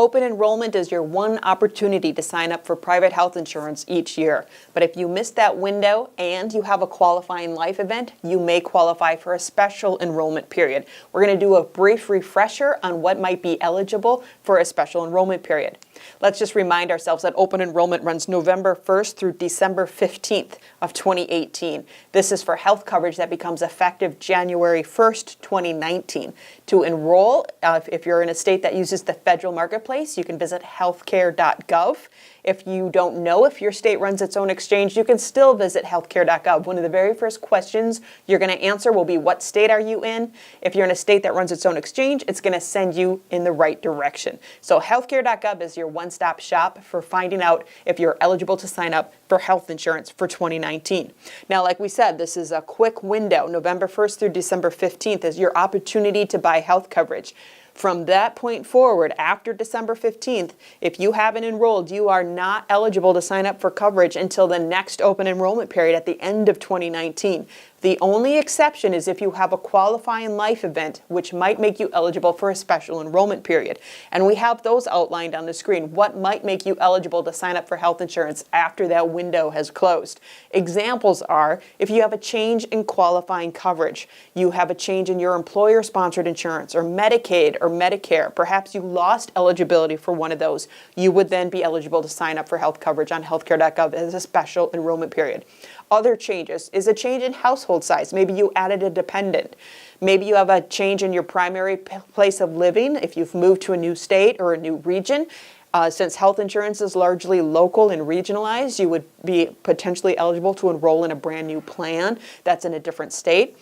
Open enrollment is your one opportunity to sign up for private health insurance each year. But if you miss that window and you have a qualifying life event, you may qualify for a special enrollment period. We're going to do a brief refresher on what might be eligible for a special enrollment period. Let's just remind ourselves that open enrollment runs November 1st through December 15th of 2018. This is for health coverage that becomes effective January 1st, 2019. To enroll, if you're in a state that uses the federal marketplace, you can visit healthcare.gov. If you don't know if your state runs its own exchange, you can still visit healthcare.gov. One of the very first questions you're going to answer will be, what state are you in? If you're in a state that runs its own exchange, it's going to send you in the right direction. So healthcare.gov is your one-stop shop for finding out if you're eligible to sign up for health insurance for 2019. Now, like we said, this is a quick window. November 1st through December 15th is your opportunity to buy health coverage. From that point forward, after December 15th, if you haven't enrolled, you are not eligible to sign up for coverage until the next open enrollment period at the end of 2019. The only exception is if you have a qualifying life event, which might make you eligible for a special enrollment period. And we have those outlined on the screen. What might make you eligible to sign up for health insurance after that window has closed? Examples are if you have a change in qualifying coverage, you have a change in your employer-sponsored insurance or Medicaid or Medicare, perhaps you lost eligibility for one of those, you would then be eligible to sign up for health coverage on healthcare.gov as a special enrollment period. Other changes is a change in household size. Maybe you added a dependent. Maybe you have a change in your primary place of living if you've moved to a new state or a new region. Since health insurance is largely local and regionalized, you would be potentially eligible to enroll in a brand new plan that's in a different state.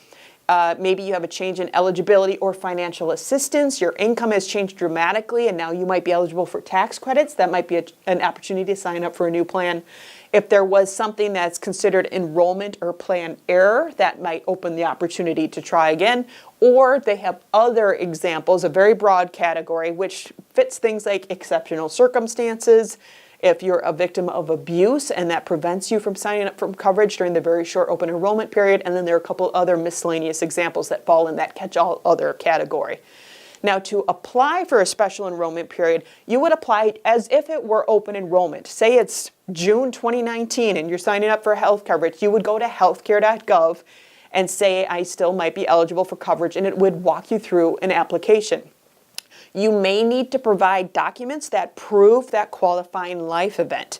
Maybe you have a change in eligibility or financial assistance. Your income has changed dramatically and now you might be eligible for tax credits. That might be an opportunity to sign up for a new plan. If there was something that's considered enrollment or plan error, that might open the opportunity to try again. Or they have other examples, a very broad category, which fits things like exceptional circumstances, if you're a victim of abuse and that prevents you from signing up for coverage during the very short open enrollment period, and then there are a couple other miscellaneous examples that fall in that catch-all other category. Now, to apply for a special enrollment period, you would apply as if it were open enrollment. Say it's June 2019 and you're signing up for health coverage. You would go to healthcare.gov and say, I still might be eligible for coverage, and it would walk you through an application. You may need to provide documents that prove that qualifying life event.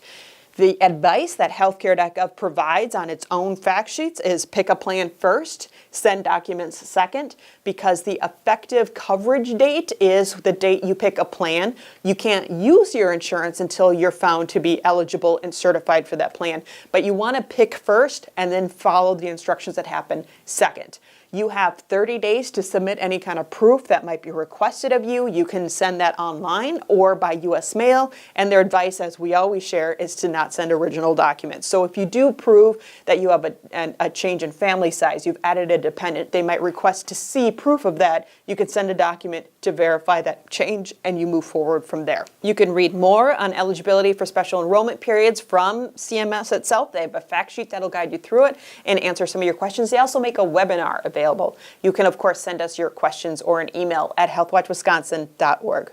The advice that healthcare.gov provides on its own fact sheets is pick a plan first, send documents second, because the effective coverage date is the date you pick a plan. You can't use your insurance until you're found to be eligible and certified for that plan. But you want to pick first and then follow the instructions that happen second. You have 30 days to submit any kind of proof that might be requested of you. You can send that online or by U.S. mail, and their advice, as we always share, is to not send original documents. So if you do prove that you have a change in family size, you've added a dependent, they might request to see proof of that. You can send a document to verify that change, and you move forward from there. You can read more on eligibility for special enrollment periods from CMS itself. They have a fact sheet that'll guide you through it and answer some of your questions. They also make a webinar available. You can, of course, send us your questions or an email at healthwatchwisconsin.org.